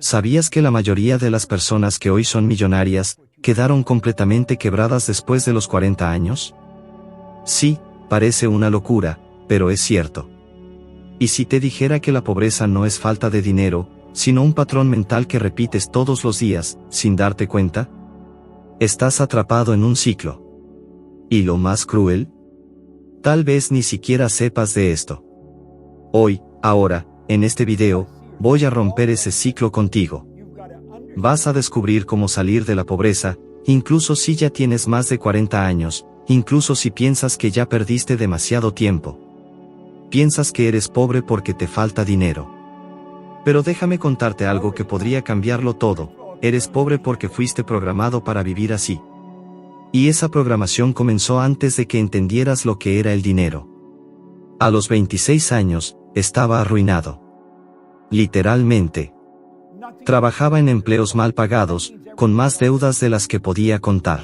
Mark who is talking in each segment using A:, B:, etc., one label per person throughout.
A: ¿Sabías que la mayoría de las personas que hoy son millonarias, quedaron completamente quebradas después de los 40 años? Sí, parece una locura, pero es cierto. ¿Y si te dijera que la pobreza no es falta de dinero, sino un patrón mental que repites todos los días, sin darte cuenta? Estás atrapado en un ciclo. ¿Y lo más cruel? Tal vez ni siquiera sepas de esto. Hoy, ahora, en este video, voy a romper ese ciclo contigo. Vas a descubrir cómo salir de la pobreza, incluso si ya tienes más de 40 años, incluso si piensas que ya perdiste demasiado tiempo. Piensas que eres pobre porque te falta dinero. Pero déjame contarte algo que podría cambiarlo todo. Eres pobre porque fuiste programado para vivir así. Y esa programación comenzó antes de que entendieras lo que era el dinero. A los 26 años, estaba arruinado. Literalmente. Trabajaba en empleos mal pagados, con más deudas de las que podía contar.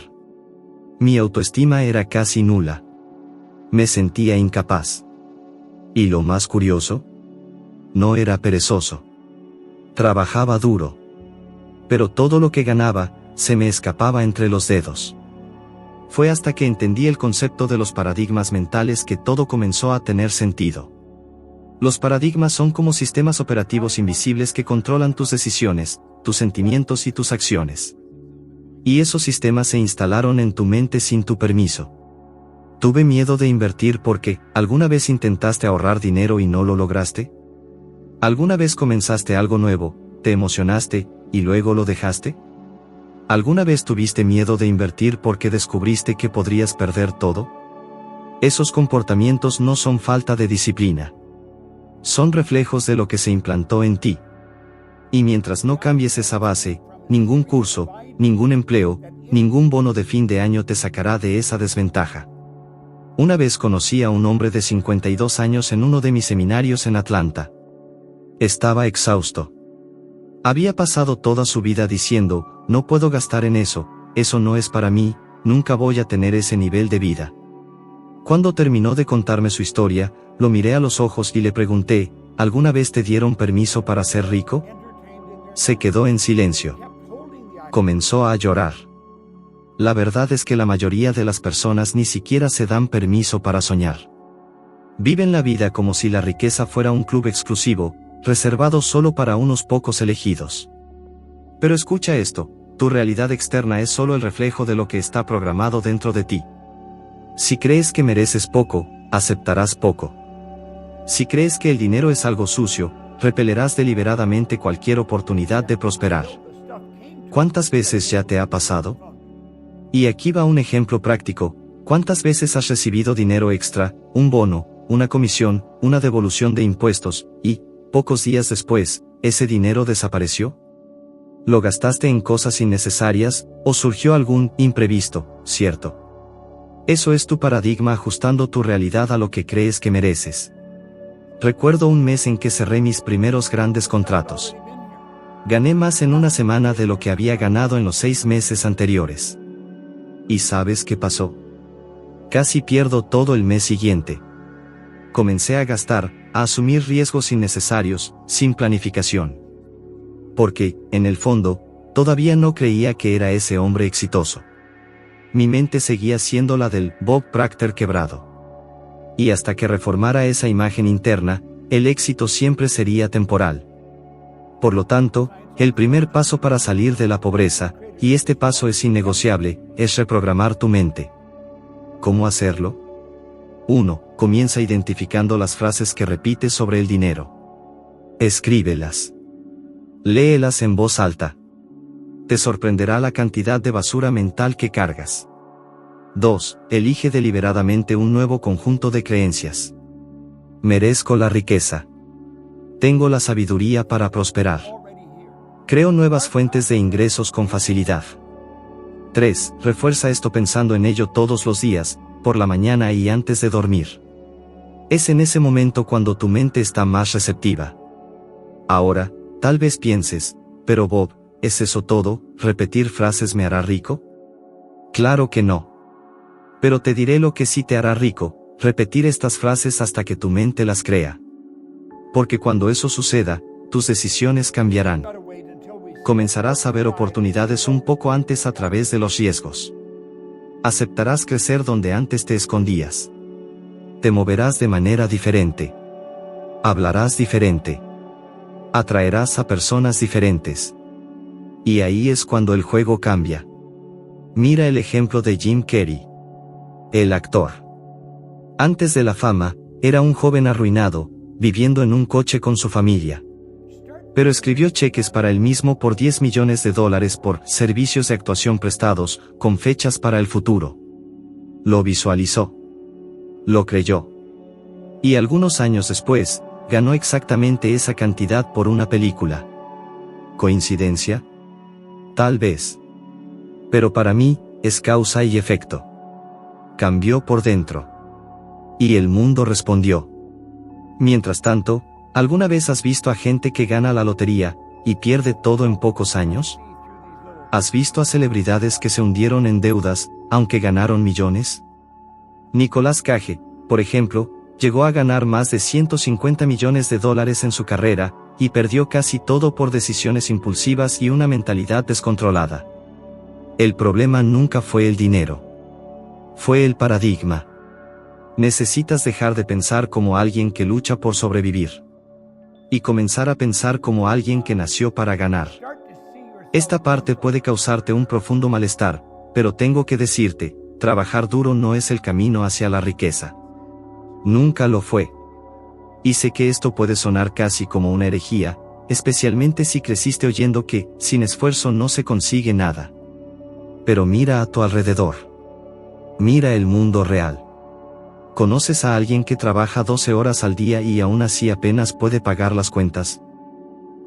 A: Mi autoestima era casi nula. Me sentía incapaz. Y lo más curioso, no era perezoso. Trabajaba duro. Pero todo lo que ganaba, se me escapaba entre los dedos. Fue hasta que entendí el concepto de los paradigmas mentales que todo comenzó a tener sentido. Los paradigmas son como sistemas operativos invisibles que controlan tus decisiones, tus sentimientos y tus acciones. Y esos sistemas se instalaron en tu mente sin tu permiso. Tuve miedo de invertir porque, ¿alguna vez intentaste ahorrar dinero y no lo lograste? ¿Alguna vez comenzaste algo nuevo, te emocionaste, y luego lo dejaste? ¿Alguna vez tuviste miedo de invertir porque descubriste que podrías perder todo? Esos comportamientos no son falta de disciplina. Son reflejos de lo que se implantó en ti. Y mientras no cambies esa base, ningún curso, ningún empleo, ningún bono de fin de año te sacará de esa desventaja. Una vez conocí a un hombre de 52 años en uno de mis seminarios en Atlanta. Estaba exhausto. Había pasado toda su vida diciendo, no puedo gastar en eso no es para mí, nunca voy a tener ese nivel de vida. Cuando terminó de contarme su historia, lo miré a los ojos y le pregunté, ¿alguna vez te dieron permiso para ser rico? Se quedó en silencio. Comenzó a llorar. La verdad es que la mayoría de las personas ni siquiera se dan permiso para soñar. Viven la vida como si la riqueza fuera un club exclusivo, reservado solo para unos pocos elegidos. Pero escucha esto, tu realidad externa es solo el reflejo de lo que está programado dentro de ti. Si crees que mereces poco, aceptarás poco. Si crees que el dinero es algo sucio, repelerás deliberadamente cualquier oportunidad de prosperar. ¿Cuántas veces ya te ha pasado? Y aquí va un ejemplo práctico. ¿Cuántas veces has recibido dinero extra, un bono, una comisión, una devolución de impuestos, y, pocos días después, ese dinero desapareció? ¿Lo gastaste en cosas innecesarias, o surgió algún imprevisto, cierto? Eso es tu paradigma ajustando tu realidad a lo que crees que mereces. Recuerdo un mes en que cerré mis primeros grandes contratos. Gané más en una semana de lo que había ganado en los 6 meses anteriores. ¿Y sabes qué pasó? Casi pierdo todo el mes siguiente. Comencé a gastar, a asumir riesgos innecesarios, sin planificación. Porque, en el fondo, todavía no creía que era ese hombre exitoso. Mi mente seguía siendo la del Bob Proctor quebrado. Y hasta que reformara esa imagen interna, el éxito siempre sería temporal. Por lo tanto, el primer paso para salir de la pobreza, y este paso es innegociable, es reprogramar tu mente. ¿Cómo hacerlo? 1. Comienza identificando las frases que repites sobre el dinero. Escríbelas. Léelas en voz alta. Te sorprenderá la cantidad de basura mental que cargas. 2. Elige deliberadamente un nuevo conjunto de creencias. Merezco la riqueza. Tengo la sabiduría para prosperar. Creo nuevas fuentes de ingresos con facilidad. 3. Refuerza esto pensando en ello todos los días, por la mañana y antes de dormir. Es en ese momento cuando tu mente está más receptiva. Ahora, tal vez pienses, pero Bob, ¿es eso todo? ¿Repetir frases me hará rico? Claro que no. Pero te diré lo que sí te hará rico, repetir estas frases hasta que tu mente las crea. Porque cuando eso suceda, tus decisiones cambiarán. Comenzarás a ver oportunidades un poco antes a través de los riesgos. Aceptarás crecer donde antes te escondías. Te moverás de manera diferente. Hablarás diferente. Atraerás a personas diferentes. Y ahí es cuando el juego cambia. Mira el ejemplo de Jim Carrey. El actor. Antes de la fama, era un joven arruinado, viviendo en un coche con su familia. Pero escribió cheques para él mismo por $10 millones por servicios de actuación prestados, con fechas para el futuro. Lo visualizó. Lo creyó. Y algunos años después, ganó exactamente esa cantidad por una película. ¿Coincidencia? Tal vez. Pero para mí, es causa y efecto. Cambió por dentro. Y el mundo respondió. Mientras tanto, ¿alguna vez has visto a gente que gana la lotería, y pierde todo en pocos años? ¿Has visto a celebridades que se hundieron en deudas, aunque ganaron millones? Nicolas Cage, por ejemplo, llegó a ganar más de $150 millones en su carrera, y perdió casi todo por decisiones impulsivas y una mentalidad descontrolada. El problema nunca fue el dinero. Fue el paradigma. Necesitas dejar de pensar como alguien que lucha por sobrevivir. Y comenzar a pensar como alguien que nació para ganar. Esta parte puede causarte un profundo malestar, pero tengo que decirte, trabajar duro no es el camino hacia la riqueza. Nunca lo fue. Y sé que esto puede sonar casi como una herejía, especialmente si creciste oyendo que, sin esfuerzo no se consigue nada. Pero mira a tu alrededor. Mira el mundo real. ¿Conoces a alguien que trabaja 12 horas al día y aún así apenas puede pagar las cuentas?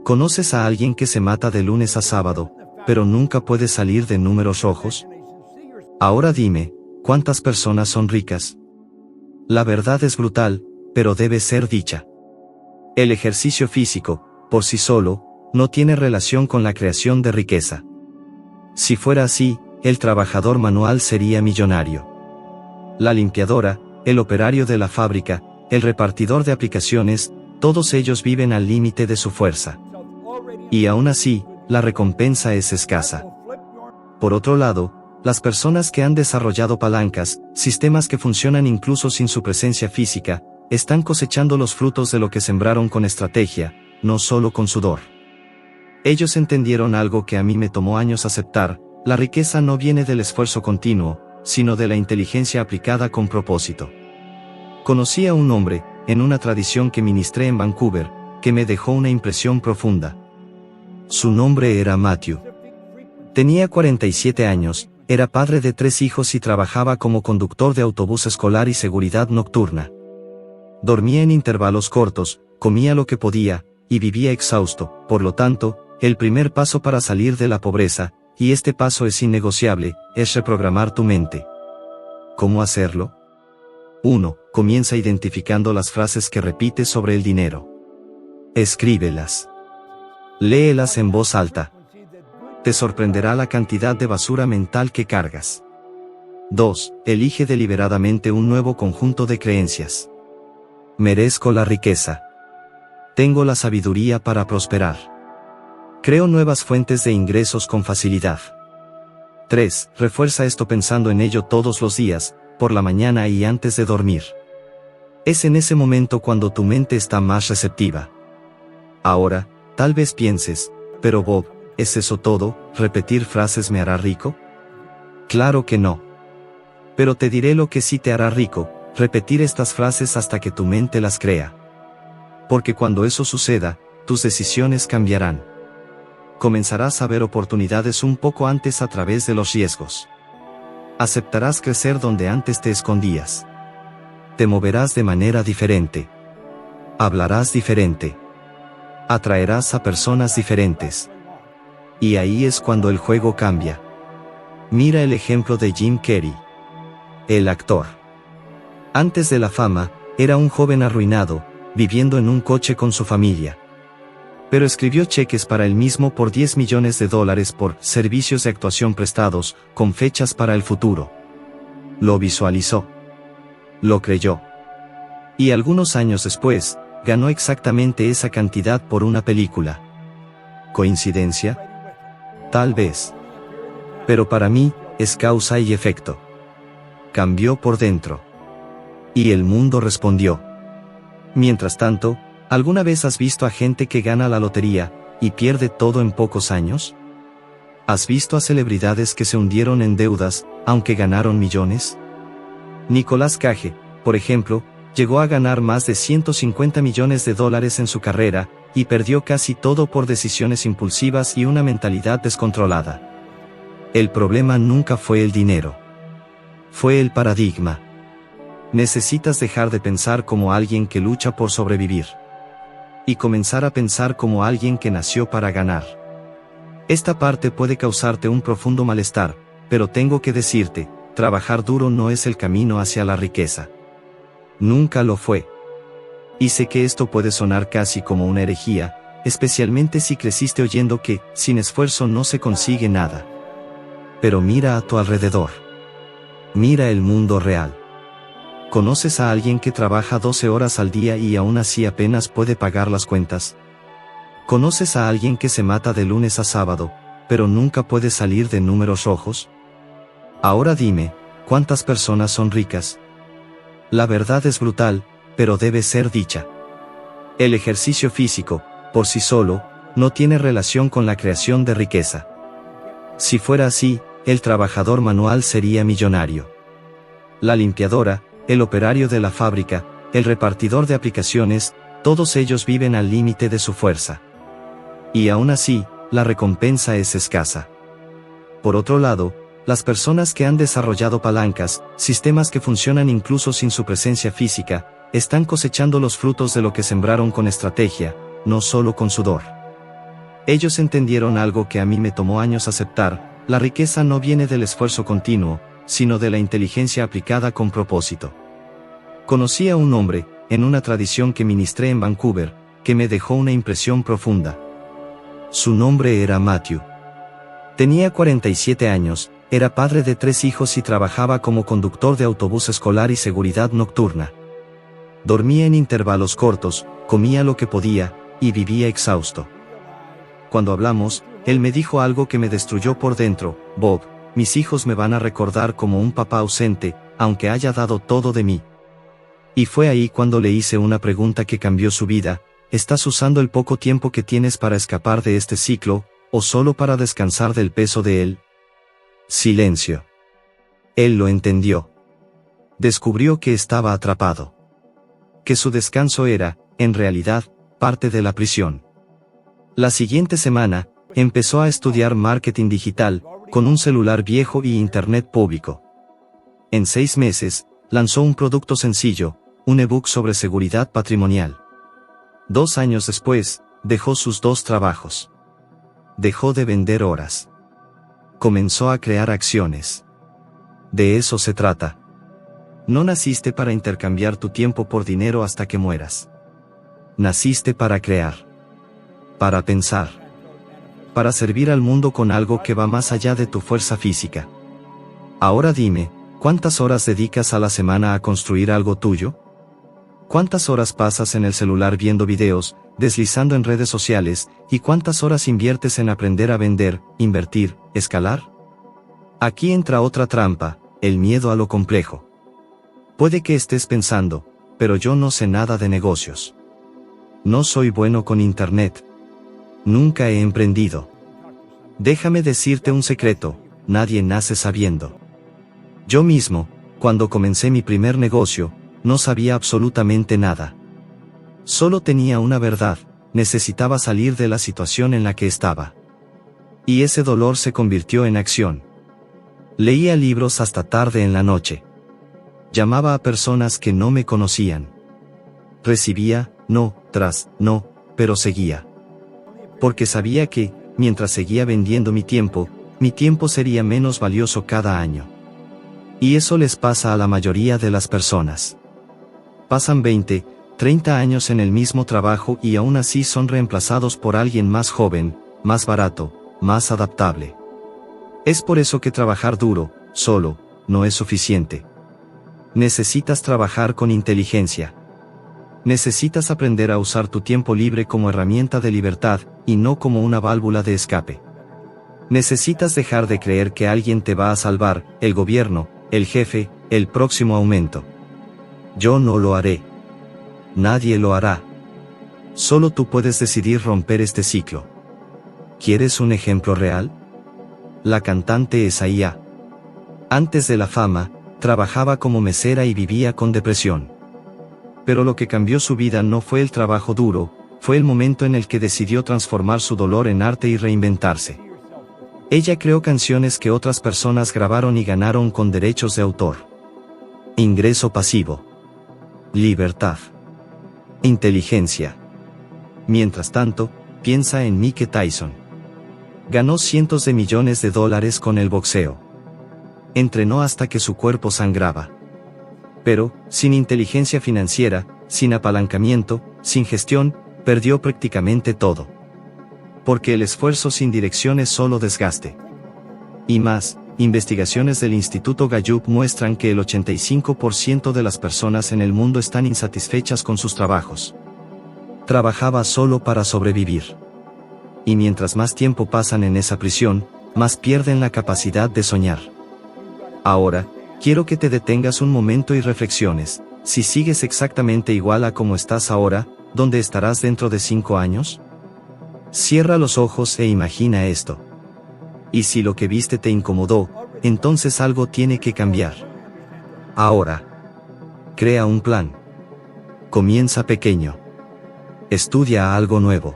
A: ¿Conoces a alguien que se mata de lunes a sábado, pero nunca puede salir de números rojos? Ahora dime, ¿cuántas personas son ricas? La verdad es brutal, pero debe ser dicha. El ejercicio físico, por sí solo, no tiene relación con la creación de riqueza. Si fuera así, el trabajador manual sería millonario. La limpiadora, el operario de la fábrica, el repartidor de aplicaciones, todos ellos viven al límite de su fuerza. Y aún así, la recompensa es escasa. Por otro lado, las personas que han desarrollado palancas, sistemas que funcionan incluso sin su presencia física, están cosechando los frutos de lo que sembraron con estrategia, no solo con sudor. Ellos entendieron algo que a mí me tomó años aceptar: la riqueza no viene del esfuerzo continuo, sino de la inteligencia aplicada con propósito. Conocí a un hombre, en una tradición que ministré en Vancouver, que me dejó una impresión profunda. Su nombre era Matthew. Tenía 47 años, era padre de 3 hijos y trabajaba como conductor de autobús escolar y seguridad nocturna. Dormía en intervalos cortos, comía lo que podía, y vivía exhausto. Por lo tanto, el primer paso para salir de la pobreza, y este paso es innegociable, es reprogramar tu mente. ¿Cómo hacerlo? 1. Comienza identificando las frases que repites sobre el dinero. Escríbelas. Léelas en voz alta. Te sorprenderá la cantidad de basura mental que cargas. 2. Elige deliberadamente un nuevo conjunto de creencias. Merezco la riqueza. Tengo la sabiduría para prosperar. Creo nuevas fuentes de ingresos con facilidad. 3. Refuerza esto pensando en ello todos los días, por la mañana y antes de dormir. Es en ese momento cuando tu mente está más receptiva. Ahora, tal vez pienses, pero Bob, ¿es eso todo? ¿Repetir frases me hará rico? Claro que no. Pero te diré lo que sí te hará rico: repetir estas frases hasta que tu mente las crea. Porque cuando eso suceda, tus decisiones cambiarán. Comenzarás a ver oportunidades un poco antes a través de los riesgos. Aceptarás crecer donde antes te escondías. Te moverás de manera diferente. Hablarás diferente. Atraerás a personas diferentes. Y ahí es cuando el juego cambia. Mira el ejemplo de Jim Carrey. El actor. Antes de la fama, era un joven arruinado, viviendo en un coche con su familia. Pero escribió cheques para él mismo por $10 millones por servicios de actuación prestados, con fechas para el futuro. Lo visualizó. Lo creyó. Y algunos años después, ganó exactamente esa cantidad por una película. ¿Coincidencia? Tal vez. Pero para mí, es causa y efecto. Cambió por dentro. Y el mundo respondió. Mientras tanto, ¿alguna vez has visto a gente que gana la lotería y pierde todo en pocos años? ¿Has visto a celebridades que se hundieron en deudas, aunque ganaron millones? Nicolas Cage, por ejemplo, llegó a ganar más de $150 millones en su carrera, y perdió casi todo por decisiones impulsivas y una mentalidad descontrolada. El problema nunca fue el dinero. Fue el paradigma. Necesitas dejar de pensar como alguien que lucha por sobrevivir. Y comenzar a pensar como alguien que nació para ganar. Esta parte puede causarte un profundo malestar, pero tengo que decirte, trabajar duro no es el camino hacia la riqueza. Nunca lo fue. Y sé que esto puede sonar casi como una herejía, especialmente si creciste oyendo que, sin esfuerzo no se consigue nada. Pero mira a tu alrededor. Mira el mundo real. ¿Conoces a alguien que trabaja 12 horas al día y aún así apenas puede pagar las cuentas? ¿Conoces a alguien que se mata de lunes a sábado, pero nunca puede salir de números rojos? Ahora dime, ¿cuántas personas son ricas? La verdad es brutal, pero debe ser dicha. El ejercicio físico, por sí solo, no tiene relación con la creación de riqueza. Si fuera así, el trabajador manual sería millonario. La limpiadora, el operario de la fábrica, el repartidor de aplicaciones, todos ellos viven al límite de su fuerza. Y aún así, la recompensa es escasa. Por otro lado, las personas que han desarrollado palancas, sistemas que funcionan incluso sin su presencia física, están cosechando los frutos de lo que sembraron con estrategia, no solo con sudor. Ellos entendieron algo que a mí me tomó años aceptar: la riqueza no viene del esfuerzo continuo, sino de la inteligencia aplicada con propósito. Conocí a un hombre, en una tradición que ministré en Vancouver, que me dejó una impresión profunda. Su nombre era Matthew. Tenía 47 años, era padre de 3 hijos y trabajaba como conductor de autobús escolar y seguridad nocturna. Dormía en intervalos cortos, comía lo que podía, y vivía exhausto. Cuando hablamos, él me dijo algo que me destruyó por dentro: Bob, mis hijos me van a recordar como un papá ausente, aunque haya dado todo de mí. Y fue ahí cuando le hice una pregunta que cambió su vida: ¿estás usando el poco tiempo que tienes para escapar de este ciclo, o solo para descansar del peso de él? Silencio. Él lo entendió. Descubrió que estaba atrapado. Que su descanso era, en realidad, parte de la prisión. La siguiente semana, empezó a estudiar marketing digital, con un celular viejo y internet público. En 6 meses, lanzó un producto sencillo, un ebook sobre seguridad patrimonial. 2 años después, dejó sus 2 trabajos. Dejó de vender horas. Comenzó a crear acciones. De eso se trata. No naciste para intercambiar tu tiempo por dinero hasta que mueras. Naciste para crear. Para pensar. Para servir al mundo con algo que va más allá de tu fuerza física. Ahora dime, ¿cuántas horas dedicas a la semana a construir algo tuyo? ¿Cuántas horas pasas en el celular viendo videos, deslizando en redes sociales, y cuántas horas inviertes en aprender a vender, invertir, escalar? Aquí entra otra trampa: el miedo a lo complejo. Puede que estés pensando, pero yo no sé nada de negocios. No soy bueno con internet. Nunca he emprendido. Déjame decirte un secreto: nadie nace sabiendo. Yo mismo, cuando comencé mi primer negocio, no sabía absolutamente nada. Solo tenía una verdad: necesitaba salir de la situación en la que estaba. Y ese dolor se convirtió en acción. Leía libros hasta tarde en la noche. Llamaba a personas que no me conocían. Recibía no tras no, pero seguía. Porque sabía que, mientras seguía vendiendo mi tiempo sería menos valioso cada año. Y eso les pasa a la mayoría de las personas. Pasan 20, 30 años en el mismo trabajo y aún así son reemplazados por alguien más joven, más barato, más adaptable. Es por eso que trabajar duro, solo, no es suficiente. Necesitas trabajar con inteligencia. Necesitas aprender a usar tu tiempo libre como herramienta de libertad, y no como una válvula de escape. Necesitas dejar de creer que alguien te va a salvar, el gobierno, el jefe, el próximo aumento. Yo no lo haré. Nadie lo hará. Solo tú puedes decidir romper este ciclo. ¿Quieres un ejemplo real? La cantante Sia. Antes de la fama, trabajaba como mesera y vivía con depresión. Pero lo que cambió su vida no fue el trabajo duro, fue el momento en el que decidió transformar su dolor en arte y reinventarse. Ella creó canciones que otras personas grabaron y ganaron con derechos de autor. Ingreso pasivo. Libertad. Inteligencia. Mientras tanto, piensa en Mike Tyson. Ganó cientos de millones de dólares con el boxeo. Entrenó hasta que su cuerpo sangraba. Pero, sin inteligencia financiera, sin apalancamiento, sin gestión, perdió prácticamente todo. Porque el esfuerzo sin dirección es solo desgaste. Y más, investigaciones del Instituto Gallup muestran que el 85% de las personas en el mundo están insatisfechas con sus trabajos. Trabajaba solo para sobrevivir. Y mientras más tiempo pasan en esa prisión, más pierden la capacidad de soñar. Ahora, quiero que te detengas un momento y reflexiones. Si sigues exactamente igual a como estás ahora, ¿dónde estarás dentro de 5 años? Cierra los ojos e imagina esto. Y si lo que viste te incomodó, entonces algo tiene que cambiar. Ahora. Crea un plan. Comienza pequeño. Estudia algo nuevo.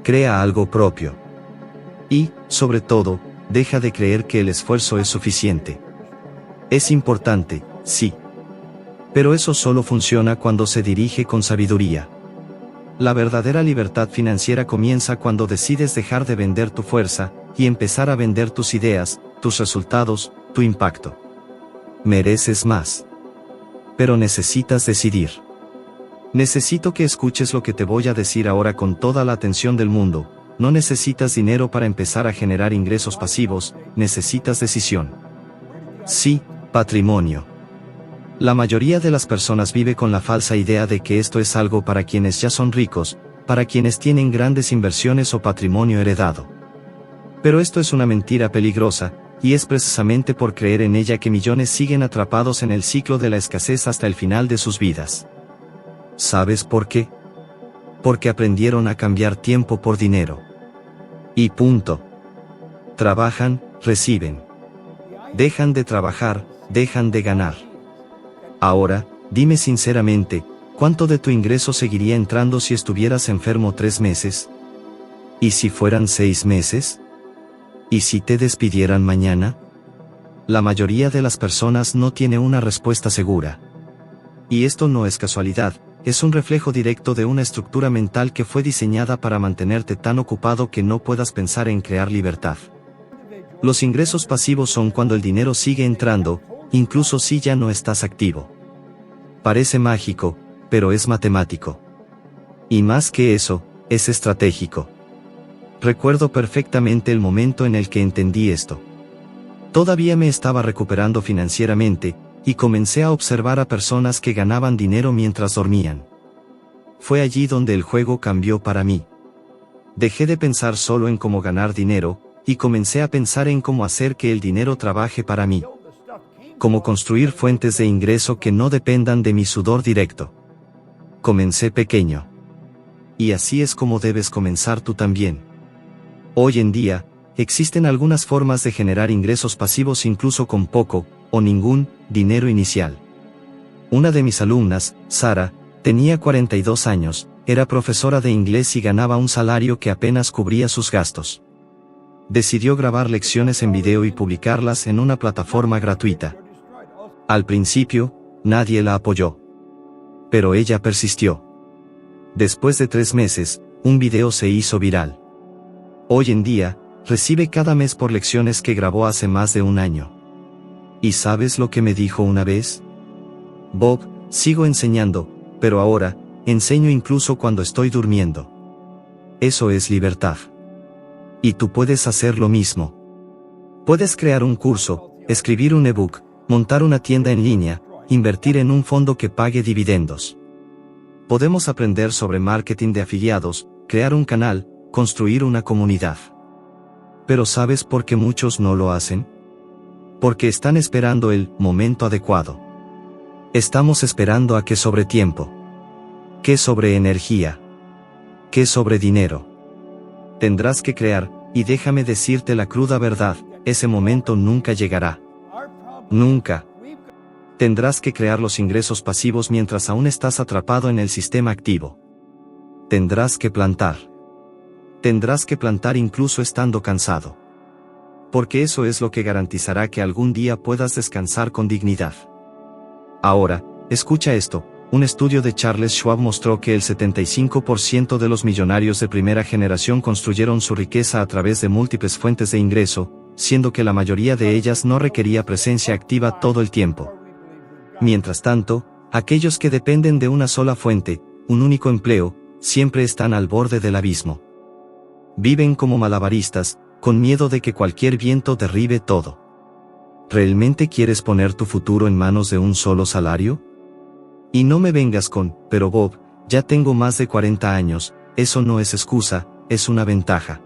A: Crea algo propio. Y, sobre todo, deja de creer que el esfuerzo es suficiente. Es importante, sí. Pero eso solo funciona cuando se dirige con sabiduría. La verdadera libertad financiera comienza cuando decides dejar de vender tu fuerza, y empezar a vender tus ideas, tus resultados, tu impacto. Mereces más. Pero necesitas decidir. Necesito que escuches lo que te voy a decir ahora con toda la atención del mundo. No necesitas dinero para empezar a generar ingresos pasivos, necesitas decisión. Sí, patrimonio. La mayoría de las personas vive con la falsa idea de que esto es algo para quienes ya son ricos, para quienes tienen grandes inversiones o patrimonio heredado. Pero esto es una mentira peligrosa, y es precisamente por creer en ella que millones siguen atrapados en el ciclo de la escasez hasta el final de sus vidas. ¿Sabes por qué? Porque aprendieron a cambiar tiempo por dinero. Y punto. Trabajan, reciben. Dejan de trabajar, dejan de ganar. Ahora, dime sinceramente, ¿cuánto de tu ingreso seguiría entrando si estuvieras enfermo 3 meses? ¿Y si fueran 6 meses? ¿Y si te despidieran mañana? La mayoría de las personas no tiene una respuesta segura. Y esto no es casualidad, es un reflejo directo de una estructura mental que fue diseñada para mantenerte tan ocupado que no puedas pensar en crear libertad. Los ingresos pasivos son cuando el dinero sigue entrando, incluso si ya no estás activo. Parece mágico, pero es matemático. Y más que eso, es estratégico. Recuerdo perfectamente el momento en el que entendí esto. Todavía me estaba recuperando financieramente, y comencé a observar a personas que ganaban dinero mientras dormían. Fue allí donde el juego cambió para mí. Dejé de pensar solo en cómo ganar dinero, y comencé a pensar en cómo hacer que el dinero trabaje para mí. Cómo construir fuentes de ingreso que no dependan de mi sudor directo. Comencé pequeño. Y así es como debes comenzar tú también. Hoy en día, existen algunas formas de generar ingresos pasivos incluso con poco, o ningún, dinero inicial. Una de mis alumnas, Sara, tenía 42 años, era profesora de inglés y ganaba un salario que apenas cubría sus gastos. Decidió grabar lecciones en video y publicarlas en una plataforma gratuita. Al principio, nadie la apoyó. Pero ella persistió. Después de 3 meses, un video se hizo viral. Hoy en día, recibe cada mes por lecciones que grabó hace más de un año. ¿Y sabes lo que me dijo una vez? Bob, sigo enseñando, pero ahora, enseño incluso cuando estoy durmiendo. Eso es libertad. Y tú puedes hacer lo mismo. Puedes crear un curso, escribir un ebook, montar una tienda en línea, invertir en un fondo que pague dividendos. Podemos aprender sobre marketing de afiliados, crear un canal, construir una comunidad. Pero ¿sabes por qué muchos no lo hacen? Porque están esperando el momento adecuado. Estamos esperando a que sobre tiempo. ¿Qué sobre energía? ¿Qué sobre dinero? Tendrás que crear, y déjame decirte la cruda verdad, ese momento nunca llegará. Nunca. Tendrás que crear los ingresos pasivos mientras aún estás atrapado en el sistema activo. Tendrás que plantar. Tendrás que plantar incluso estando cansado. Porque eso es lo que garantizará que algún día puedas descansar con dignidad. Ahora, escucha esto. Un estudio de Charles Schwab mostró que el 75% de los millonarios de primera generación construyeron su riqueza a través de múltiples fuentes de ingreso, siendo que la mayoría de ellas no requería presencia activa todo el tiempo. Mientras tanto, aquellos que dependen de una sola fuente, un único empleo, siempre están al borde del abismo. Viven como malabaristas, con miedo de que cualquier viento derribe todo. ¿Realmente quieres poner tu futuro en manos de un solo salario? Y no me vengas con, pero Bob, ya tengo más de 40 años, eso no es excusa, es una ventaja.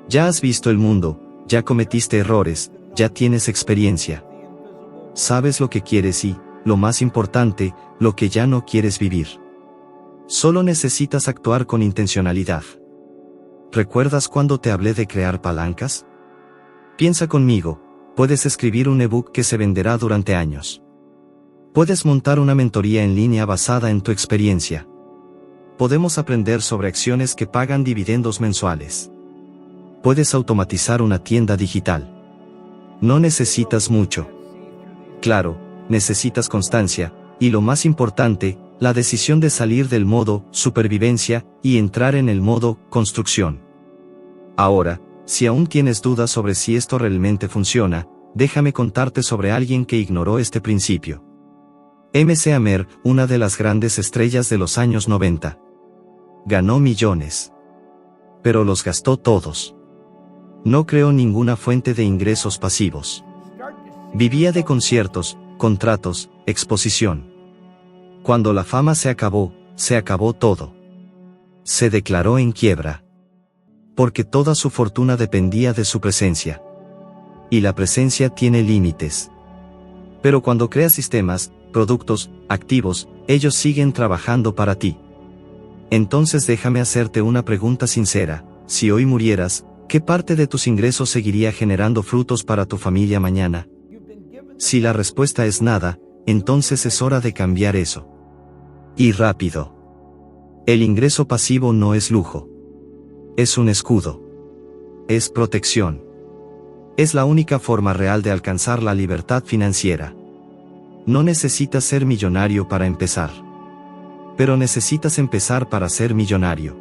A: Ya has visto el mundo, ya cometiste errores, ya tienes experiencia. Sabes lo que quieres y, lo más importante, lo que ya no quieres vivir. Solo necesitas actuar con intencionalidad. ¿Recuerdas cuando te hablé de crear palancas? Piensa conmigo, puedes escribir un ebook que se venderá durante años. Puedes montar una mentoría en línea basada en tu experiencia. Podemos aprender sobre acciones que pagan dividendos mensuales. Puedes automatizar una tienda digital. No necesitas mucho. Claro, necesitas constancia, y lo más importante, la decisión de salir del modo supervivencia y entrar en el modo construcción. Ahora, si aún tienes dudas sobre si esto realmente funciona, déjame contarte sobre alguien que ignoró este principio. MC Hammer, una de las grandes estrellas de los años 90. Ganó millones. Pero los gastó todos. No creó ninguna fuente de ingresos pasivos. Vivía de conciertos, contratos, exposición. Cuando la fama se acabó todo. Se declaró en quiebra. Porque toda su fortuna dependía de su presencia. Y la presencia tiene límites. Pero cuando creas sistemas, productos, activos, ellos siguen trabajando para ti. Entonces déjame hacerte una pregunta sincera, si hoy murieras, ¿qué parte de tus ingresos seguiría generando frutos para tu familia mañana? Si la respuesta es nada, entonces es hora de cambiar eso. Y rápido. El ingreso pasivo no es lujo. Es un escudo. Es protección. Es la única forma real de alcanzar la libertad financiera. No necesitas ser millonario para empezar. Pero necesitas empezar para ser millonario.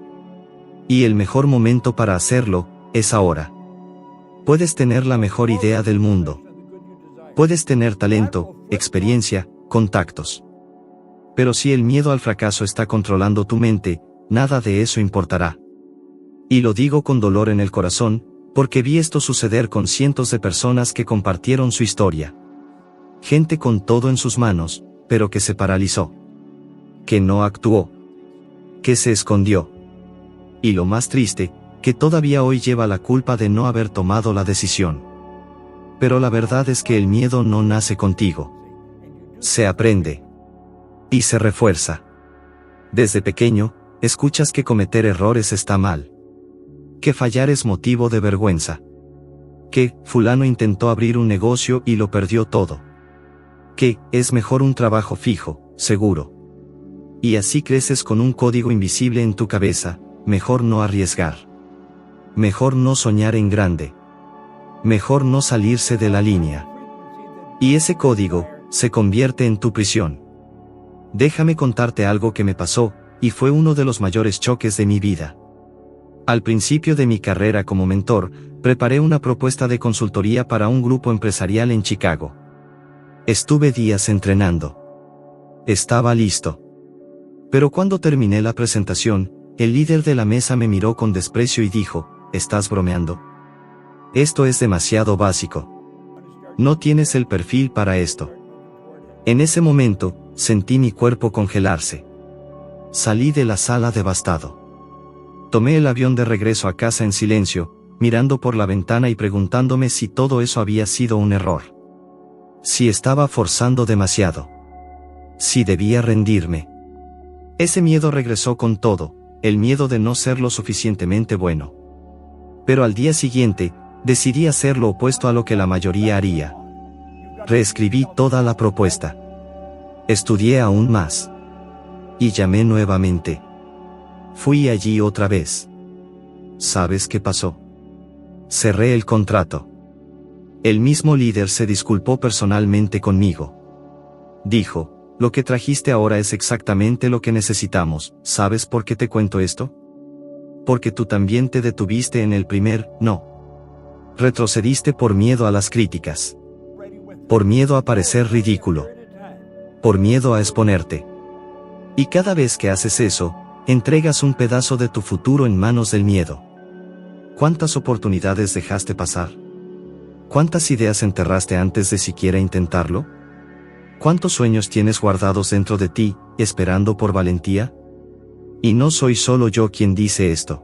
A: Y el mejor momento para hacerlo, es ahora. Puedes tener la mejor idea del mundo. Puedes tener talento, experiencia, contactos. Pero si el miedo al fracaso está controlando tu mente, nada de eso importará. Y lo digo con dolor en el corazón, porque vi esto suceder con cientos de personas que compartieron su historia. Gente con todo en sus manos, pero que se paralizó. Que no actuó. Que se escondió. Y lo más triste, que todavía hoy lleva la culpa de no haber tomado la decisión. Pero la verdad es que el miedo no nace contigo. Se aprende. Y se refuerza. Desde pequeño, escuchas que cometer errores está mal. Que fallar es motivo de vergüenza. Que fulano intentó abrir un negocio y lo perdió todo. Que es mejor un trabajo fijo, seguro. Y así creces con un código invisible en tu cabeza, mejor no arriesgar. Mejor no soñar en grande. Mejor no salirse de la línea. Y ese código se convierte en tu prisión. Déjame contarte algo que me pasó, y fue uno de los mayores choques de mi vida. Al principio de mi carrera como mentor, preparé una propuesta de consultoría para un grupo empresarial en Chicago. Estuve días entrenando. Estaba listo. Pero cuando terminé la presentación, el líder de la mesa me miró con desprecio y dijo, ¿estás bromeando? Esto es demasiado básico. No tienes el perfil para esto. En ese momento, sentí mi cuerpo congelarse. Salí de la sala devastado. Tomé el avión de regreso a casa en silencio, mirando por la ventana y preguntándome si todo eso había sido un error. Si estaba forzando demasiado. Si debía rendirme. Ese miedo regresó con todo, el miedo de no ser lo suficientemente bueno. Pero al día siguiente, decidí hacer lo opuesto a lo que la mayoría haría. Reescribí toda la propuesta. Estudié aún más. Y llamé nuevamente. Fui allí otra vez. ¿Sabes qué pasó? Cerré el contrato. El mismo líder se disculpó personalmente conmigo. Dijo, lo que trajiste ahora es exactamente lo que necesitamos. ¿Sabes por qué te cuento esto? Porque tú también te detuviste en el primer no. Retrocediste por miedo a las críticas. Por miedo a parecer ridículo. Por miedo a exponerte. Y cada vez que haces eso, entregas un pedazo de tu futuro en manos del miedo. ¿Cuántas oportunidades dejaste pasar? ¿Cuántas ideas enterraste antes de siquiera intentarlo? ¿Cuántos sueños tienes guardados dentro de ti, esperando por valentía? Y no soy solo yo quien dice esto.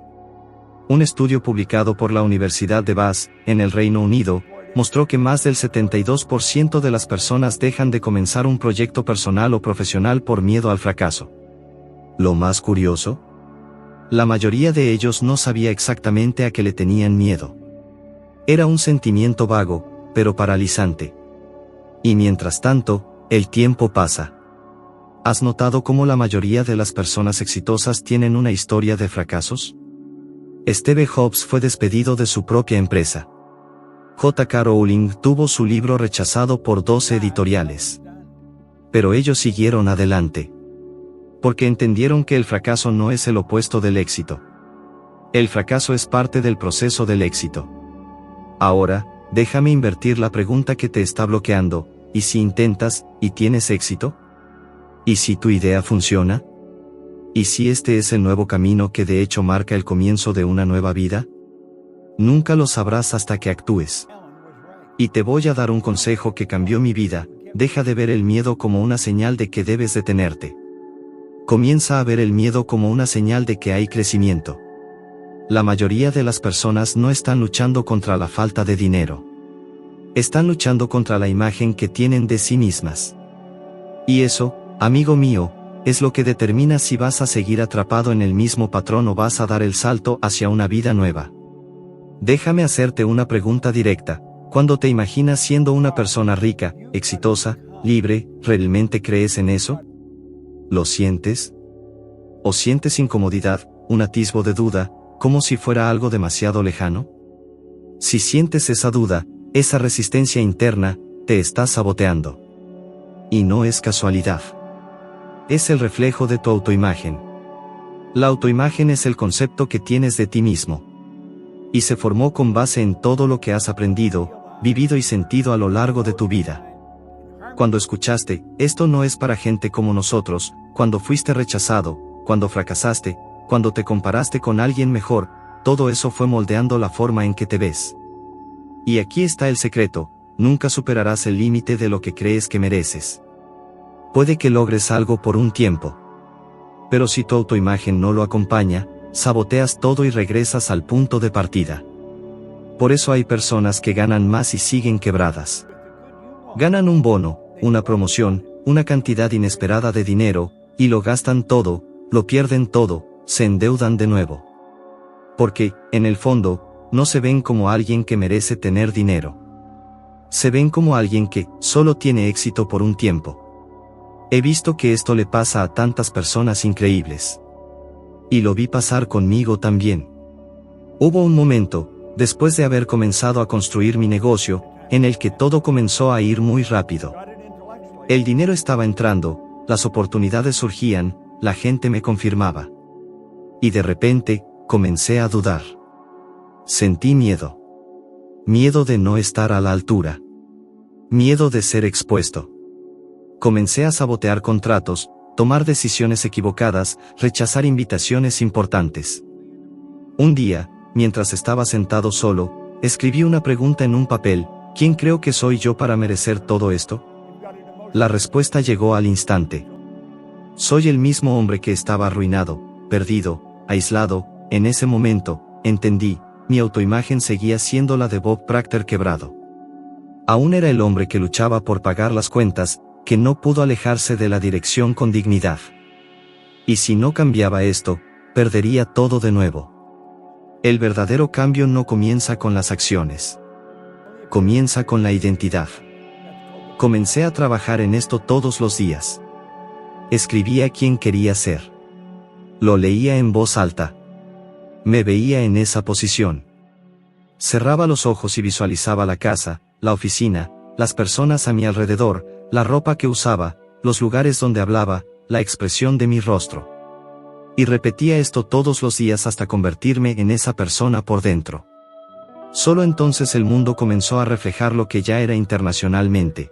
A: Un estudio publicado por la Universidad de Bath, en el Reino Unido, mostró que más del 72% de las personas dejan de comenzar un proyecto personal o profesional por miedo al fracaso. Lo más curioso, la mayoría de ellos no sabía exactamente a qué le tenían miedo. Era un sentimiento vago, pero paralizante. Y mientras tanto, el tiempo pasa. ¿Has notado cómo la mayoría de las personas exitosas tienen una historia de fracasos? Steve Jobs fue despedido de su propia empresa. J.K. Rowling tuvo su libro rechazado por 12 editoriales. Pero ellos siguieron adelante. Porque entendieron que el fracaso no es el opuesto del éxito. El fracaso es parte del proceso del éxito. Ahora, déjame invertir la pregunta que te está bloqueando. ¿Y si intentas, y tienes éxito? ¿Y si tu idea funciona? ¿Y si este es el nuevo camino que de hecho marca el comienzo de una nueva vida? Nunca lo sabrás hasta que actúes. Y te voy a dar un consejo que cambió mi vida: deja de ver el miedo como una señal de que debes detenerte. Comienza a ver el miedo como una señal de que hay crecimiento. La mayoría de las personas no están luchando contra la falta de dinero. Están luchando contra la imagen que tienen de sí mismas. Y eso, amigo mío, es lo que determina si vas a seguir atrapado en el mismo patrón o vas a dar el salto hacia una vida nueva. Déjame hacerte una pregunta directa. ¿Cuándo te imaginas siendo una persona rica, exitosa, libre, realmente crees en eso? ¿Lo sientes? ¿O sientes incomodidad, un atisbo de duda, como si fuera algo demasiado lejano? Si sientes esa duda, esa resistencia interna, te está saboteando. Y no es casualidad. Es el reflejo de tu autoimagen. La autoimagen es el concepto que tienes de ti mismo. Y se formó con base en todo lo que has aprendido, vivido y sentido a lo largo de tu vida. Cuando escuchaste, esto no es para gente como nosotros, cuando fuiste rechazado, cuando fracasaste, cuando te comparaste con alguien mejor, todo eso fue moldeando la forma en que te ves. Y aquí está el secreto: nunca superarás el límite de lo que crees que mereces. Puede que logres algo por un tiempo. Pero si tu autoimagen no lo acompaña, saboteas todo y regresas al punto de partida. Por eso hay personas que ganan más y siguen quebradas. Ganan un bono, una promoción, una cantidad inesperada de dinero, y lo gastan todo, lo pierden todo, se endeudan de nuevo. Porque, en el fondo, no se ven como alguien que merece tener dinero. Se ven como alguien que solo tiene éxito por un tiempo. He visto que esto le pasa a tantas personas increíbles. Y lo vi pasar conmigo también. Hubo un momento, después de haber comenzado a construir mi negocio, en el que todo comenzó a ir muy rápido. El dinero estaba entrando, las oportunidades surgían, la gente me confirmaba. Y de repente, comencé a dudar. Sentí miedo. Miedo de no estar a la altura. Miedo de ser expuesto. Comencé a sabotear contratos, tomar decisiones equivocadas, rechazar invitaciones importantes. Un día, mientras estaba sentado solo, escribí una pregunta en un papel: ¿quién creo que soy yo para merecer todo esto? La respuesta llegó al instante. Soy el mismo hombre que estaba arruinado, perdido, aislado. En ese momento, entendí, mi autoimagen seguía siendo la de Bob Proctor quebrado. Aún era el hombre que luchaba por pagar las cuentas, que no pudo alejarse de la dirección con dignidad. Y si no cambiaba esto, perdería todo de nuevo. El verdadero cambio no comienza con las acciones. Comienza con la identidad. Comencé a trabajar en esto todos los días. Escribía quién quería ser. Lo leía en voz alta. Me veía en esa posición. Cerraba los ojos y visualizaba la casa, la oficina, las personas a mi alrededor, la ropa que usaba, los lugares donde hablaba, la expresión de mi rostro. Y repetía esto todos los días hasta convertirme en esa persona por dentro. Solo entonces el mundo comenzó a reflejar lo que ya era internacionalmente.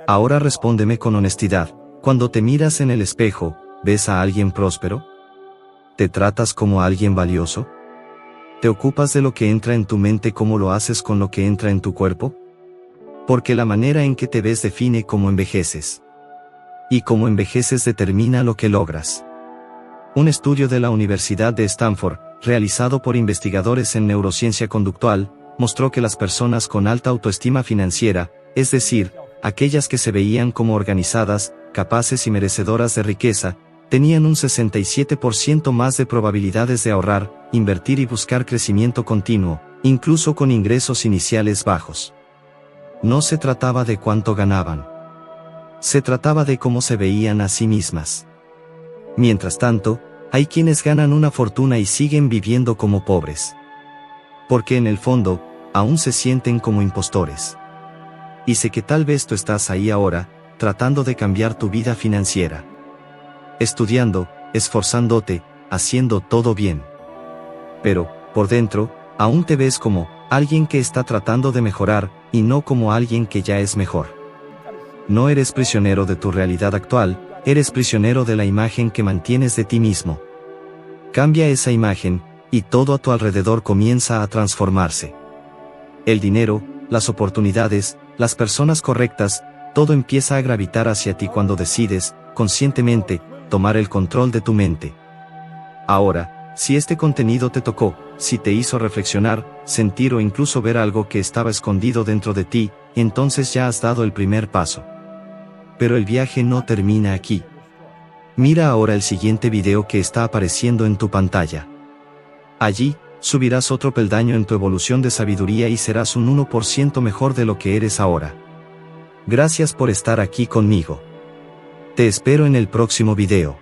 A: Ahora respóndeme con honestidad, cuando te miras en el espejo, ¿ves a alguien próspero? ¿Te tratas como alguien valioso? ¿Te ocupas de lo que entra en tu mente como lo haces con lo que entra en tu cuerpo? Porque la manera en que te ves define cómo envejeces. Y cómo envejeces determina lo que logras. Un estudio de la Universidad de Stanford, realizado por investigadores en neurociencia conductual, mostró que las personas con alta autoestima financiera, es decir, aquellas que se veían como organizadas, capaces y merecedoras de riqueza, tenían un 67% más de probabilidades de ahorrar, invertir y buscar crecimiento continuo, incluso con ingresos iniciales bajos. No se trataba de cuánto ganaban. Se trataba de cómo se veían a sí mismas. Mientras tanto, hay quienes ganan una fortuna y siguen viviendo como pobres. Porque en el fondo, aún se sienten como impostores. Y sé que tal vez tú estás ahí ahora, tratando de cambiar tu vida financiera. Estudiando, esforzándote, haciendo todo bien. Pero, por dentro, aún te ves como alguien que está tratando de mejorar, y no como alguien que ya es mejor. No eres prisionero de tu realidad actual, eres prisionero de la imagen que mantienes de ti mismo. Cambia esa imagen, y todo a tu alrededor comienza a transformarse. El dinero, las oportunidades, las personas correctas, todo empieza a gravitar hacia ti cuando decides, conscientemente, tomar el control de tu mente. Ahora, si este contenido te tocó, si te hizo reflexionar, sentir o incluso ver algo que estaba escondido dentro de ti, entonces ya has dado el primer paso. Pero el viaje no termina aquí. Mira ahora el siguiente video que está apareciendo en tu pantalla. Allí, subirás otro peldaño en tu evolución de sabiduría y serás un 1% mejor de lo que eres ahora. Gracias por estar aquí conmigo. Te espero en el próximo video.